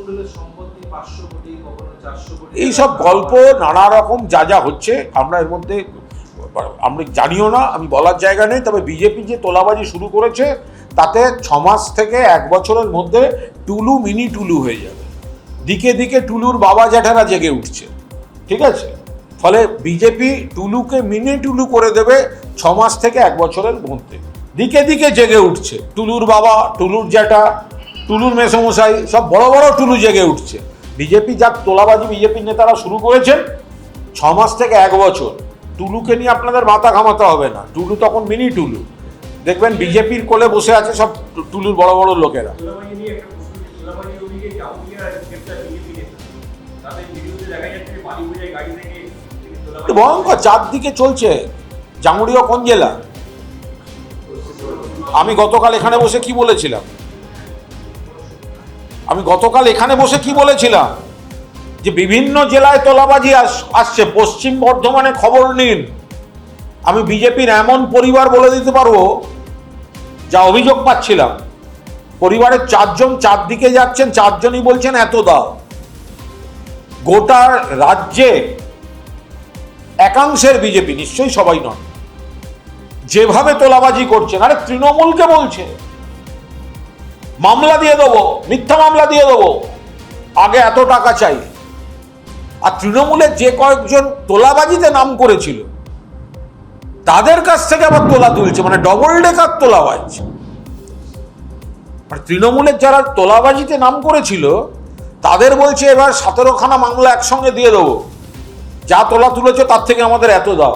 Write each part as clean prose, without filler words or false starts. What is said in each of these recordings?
তৃণমূলের সম্পত্তি 500 কোটি, কখনো 400 কোটি, এইসব গল্প নানা রকম যা যা হচ্ছে আমরা এর মধ্যে আমরা জানিও না, আমি বলার জায়গা নেই। তবে বিজেপি যে তোলাবাজি শুরু করেছে তাতে 6 মাস থেকে 1 বছরের মধ্যে টুলু মিনি টুলু হয়ে যাবে। দিকে দিকে টুলুর বাবা জ্যাঠারা জেগে উঠছে, ঠিক আছে? ফলে বিজেপি টুলুকে মিনি টুলু করে দেবে 6 মাস থেকে 1 বছরের মধ্যে। দিকে দিকে জেগে উঠছে টুলুর বাবা, টুলুর জ্যাঠা, টুলুর মেসমশাই, সব বড় বড় টুলু জেগে উঠছে। বিজেপি যা তোলাবাজি বিজেপির নেতারা শুরু করেছেন 6 মাস থেকে 1 বছর, টুলুকে নিয়ে আপনাদের মাথা ঘামাতে হবে না। টুলু তখন মিনি টুলু, দেখবেন বিজেপির কোলে বসে আছে সব টুলুর বড় বড় লোকেরা। ভয়ঙ্কর চারদিকে চলছে। জামুড়িয়া কোন জেলা? আমি গতকাল এখানে বসে কি বলেছিলাম? যে বিভিন্ন জেলায় তোলাবাজি আসছে। পশ্চিম বর্ধমানে খবর নিন, আমি বিজেপির এমন পরিবার বলে দিতে পারবো যা অভিযোগ পাচ্ছিলাম, পরিবারের 4 জন চারদিকে যাচ্ছেন, 4 জনই বলছেন এত দাও। গোটা রাজ্যে একাংশের বিজেপি, নিশ্চয়ই সবাই নন, যেভাবে তোলাবাজি করছেন, আরে তৃণমূলকে বলছে মামলা দিয়ে দেবো, মিথ্যা মামলা দিয়ে দেবো, আগে এত টাকা চাই। আর তৃণমূলের যে কয়েকজন তোলাবাজিতে নাম করেছিল তাদের কাছ থেকে আবার তোলা তুলছে, মানে ডবল ডেকার তোলাবাজ। মানে তৃণমূলের যারা তোলাবাজিতে নাম করেছিল তাদের বলছে এবার 17খানা মামলা একসঙ্গে দিয়ে দেবো, যা তোলা তুলেছে তার থেকে আমাদের এত দাও।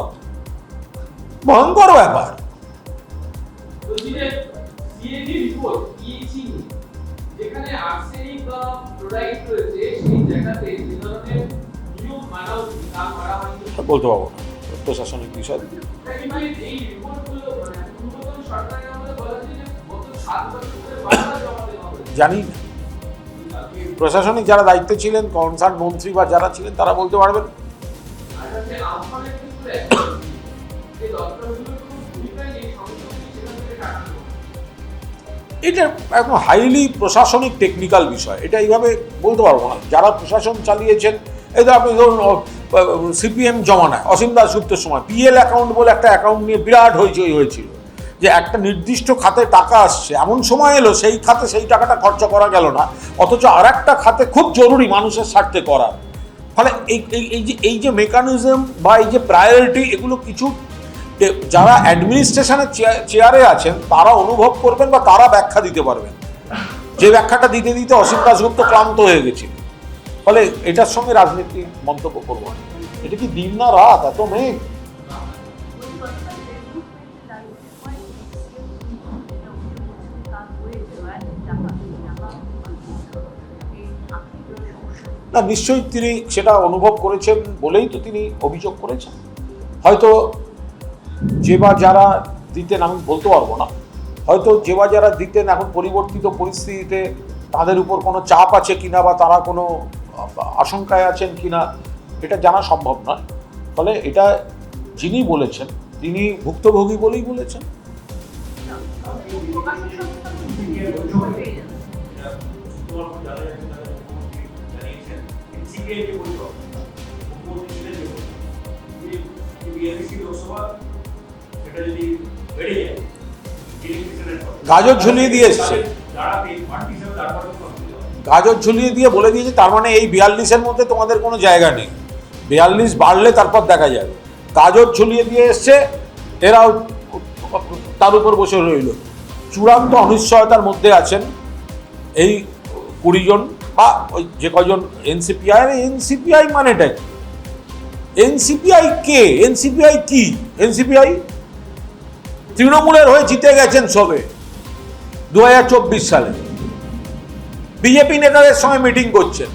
ভয়ঙ্কর ব্যাপার। বলতে পারবো না, প্রশাসনিক বিষয়। জানি প্রশাসনিক যারা দায়িত্বে ছিলেন, কনসার্ন মন্ত্রী বা যারা ছিলেন তারা বলতে পারবেন। এটা একদম হাইলি প্রশাসনিক টেকনিক্যাল বিষয়, এটা এইভাবে বলতে পারবো না। যারা প্রশাসন চালিয়েছেন, এই তো আপনি ধরুন সিপিএম জমানায় অসীম দাশগুপ্তের সময় পিএল অ্যাকাউন্ট বলে একটা অ্যাকাউন্ট নিয়ে বিরাট হইচই হয়েছিল, যে একটা নির্দিষ্ট খাতে টাকা আসছে, এমন সময় এলো সেই খাতে সেই টাকাটা খরচা করা গেল না, অথচ আর একটা খাতে খুব জরুরি মানুষের স্বার্থে করা। ফলে এই যে মেকানিজম বা এই যে প্রায়োরিটি, এগুলো কিছু যারা অ্যাডমিনিস্ট্রেশনের চেয়ারে আছেন তারা অনুভব করবেন বা তারা ব্যাখ্যা দিতে পারবেন, যে ব্যাখ্যাটা দিতে দিতে অসীম দাশগুপ্ত ক্লান্ত হয়ে গেছিল। ফলে এটার সঙ্গে রাজনীতি মন্তব্য করবো না। এটা কি দিন না রাত, এত মেঘ? না, নিশ্চয়ই তিনি সেটা অনুভব করেছেন বলেই তো তিনি অভিযোগ করেছেন। হয়তো যে বা যারা দিতেন, আমি বলতে পারবো না, হয়তো যে বা যারা দিতেন এখন পরিবর্তিত পরিস্থিতিতে তাদের উপর কোনো চাপ আছে কিনা বা তারা কোনো আশঙ্কায় আছেন কিনা এটা জানা সম্ভব নয়। ফলে এটা যিনি বলেছেন তিনি ভুক্তভোগী বলেই বলেছেন। গাজর ঝুলিয়ে দিয়ে এসছে, গাজর ঝুলিয়ে দিয়ে বলে দিয়েছে তার মানে এই 42-এর মধ্যে তোমাদের কোনো জায়গা নেই, 42 বাড়লে তারপর দেখা যাবে। গাজর ঝুলিয়ে দিয়ে এসছে, এরাও তার উপর বসে রইল। চূড়ান্ত অনিশ্চয়তার মধ্যে আছেন এই 20 জন বা ওই যে কজন এনসিপিআই। এনসিপিআই মানেটা কি? এনসিপিআই কে? এনসিপিআই কি? এনসিপিআই তৃণমূলের হয়ে জিতে গেছেন সবে 2024 সালে, বিজেপি নেতাদের সঙ্গে মিটিং করছেন,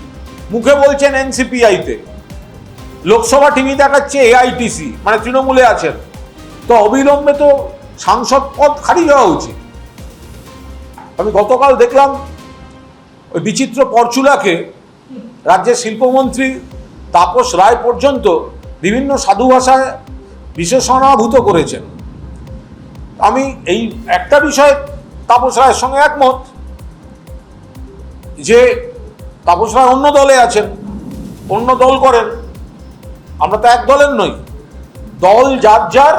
মুখে বলছেন এনসিপিআইতে, লোকসভা টিভি দেখাচ্ছে এআইটিসি, মানে তৃণমূলে আছেন। তো অবিলম্বে তো সাংসদ পদ খারিজ হওয়া উচিত। আমি গতকাল দেখলাম ওই বিচিত্র পরচুলাকে রাজ্যের শিল্পমন্ত্রী তাপস রায় পর্যন্ত বিভিন্ন সাধু ভাষায় বিশেষণাভূত করেছেন। আমি এই একটা বিষয়ে তাপস রায়ের সঙ্গে একমত, যে তাপস রায় অন্য দলে আছেন, অন্য দল করেন, আমরা তো এক দলের নই। দল যার যার,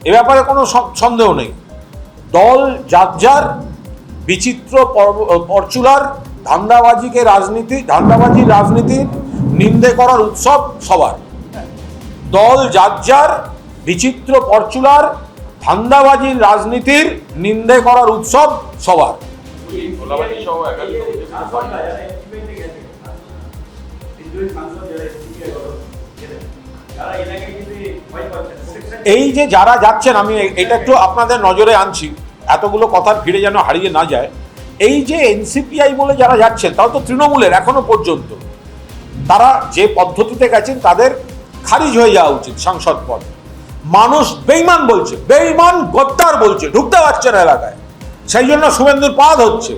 এ ব্যাপারে কোনো সন্দেহ নেই। দল যার যার, বিচিত্র পরচুলার ধান্দাবাজির রাজনীতি নিন্দে করার উৎসব সবার। দল যার যার, বিচিত্র পরচুলার ধান্দাবাজির রাজনীতির নিন্দে করার উৎসব সবার। এই যে যারা যাচ্ছেন, আমি এটা একটু আপনাদের নজরে আনছি, এতগুলো কথার ভিড়ে যেন হারিয়ে না যায়। এই যে এনসিপিআই বলে যারা যাচ্ছেন, তাও তো তৃণমূলের এখনো পর্যন্ত। তারা যে পদ্ধতিতে গেছেন তাদের খারিজ হয়ে যাওয়া উচিত সাংসদ পদ। মানুষ বেঈমান বলছে, বেঈমান গদ্দার বলছে, ঢুকতে পারছে না এলাকায়। সেই জন্য শুভেন্দুর পা হচ্ছে,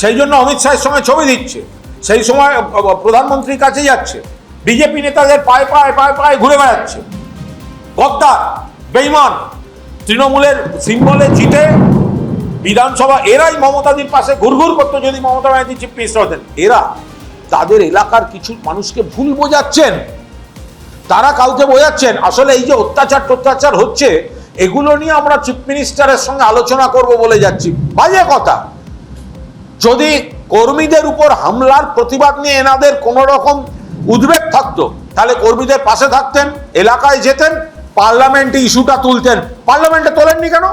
সেই জন্য অমিত শাহের সঙ্গে ছবি দিচ্ছে, সেই সময় প্রধানমন্ত্রীর কাছে যাচ্ছে, বিজেপি নেতাদের পায়ে পায়ে পায়ে পায়ে ঘুরে বেড়াচ্ছে। গদ্দার, বেঈমান, তৃণমূলের সিম্বলে জিতে বিধানসভা, এরাই মমতাদির পাশে ঘুরঘুর করতো যদি মমতা ব্যানার্জি চিফ মিনিস্টার হতেন। এরা তাদের এলাকার কিছু মানুষকে ভুল বোঝাচ্ছেন, তারা কাউকে বোঝাচ্ছেন। আসলে এই যে অত্যাচার হচ্ছে, এগুলো নিয়ে আমরা চিফ মিনিস্টারের সঙ্গে আলোচনা করব বলে যাচ্ছি। বাজে কথা। যদি কর্মীদের উপর হামলার প্রতিবাদ নিয়ে এনাদের কোনো রকম উদ্বেগ থাকতো, তাহলে কর্মীদের পাশে থাকতেন, এলাকায় যেতেন, পার্লামেন্টে ইস্যুটা তুলতেন। পার্লামেন্টে তোলেননি কেন?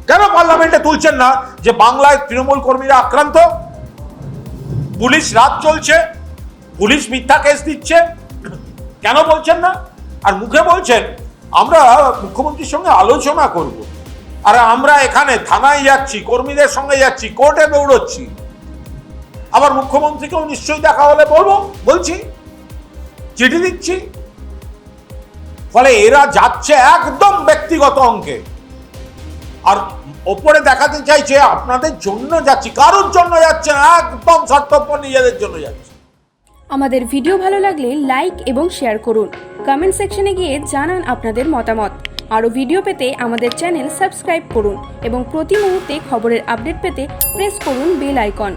কেন পার্লামেন্টে তুলছেন না যে বাংলায় তৃণমূল কর্মীরা আক্রান্ত, পুলিশ রাত চলছে, পুলিশ মিথ্যা কেস দিচ্ছে? কেন বলছেন না? আর মুখে বলছেন আমরা মুখ্যমন্ত্রীর সঙ্গে আলোচনা করব, আর আমরা এখানে থানায় যাচ্ছি, কর্মীদের সঙ্গে যাচ্ছি, কোর্টে দৌড়চ্ছি। আবার মুখ্যমন্ত্রীকেও নিশ্চয়ই দেখা হলে বলছি, চিঠি দিচ্ছি। ফলে এরা যাচ্ছে একদম ব্যক্তিগত অঙ্কে, আর ওপরে দেখাতে চাইছে আপনাদের জন্য যাচ্ছি, কারোর জন্য যাচ্ছে না, একদম স্বার্থপর নিজেদের জন্য যাচ্ছে। আমাদের ভিডিও ভালো লাগলে লাইক এবং শেয়ার করুন। কমেন্ট সেকশনে গিয়ে জানান আপনাদের মতামত। আরও ভিডিও পেতে আমাদের চ্যানেল সাবস্ক্রাইব করুন এবং প্রতি মুহূর্তে খবরের আপডেট পেতে প্রেস করুন বেল আইকন।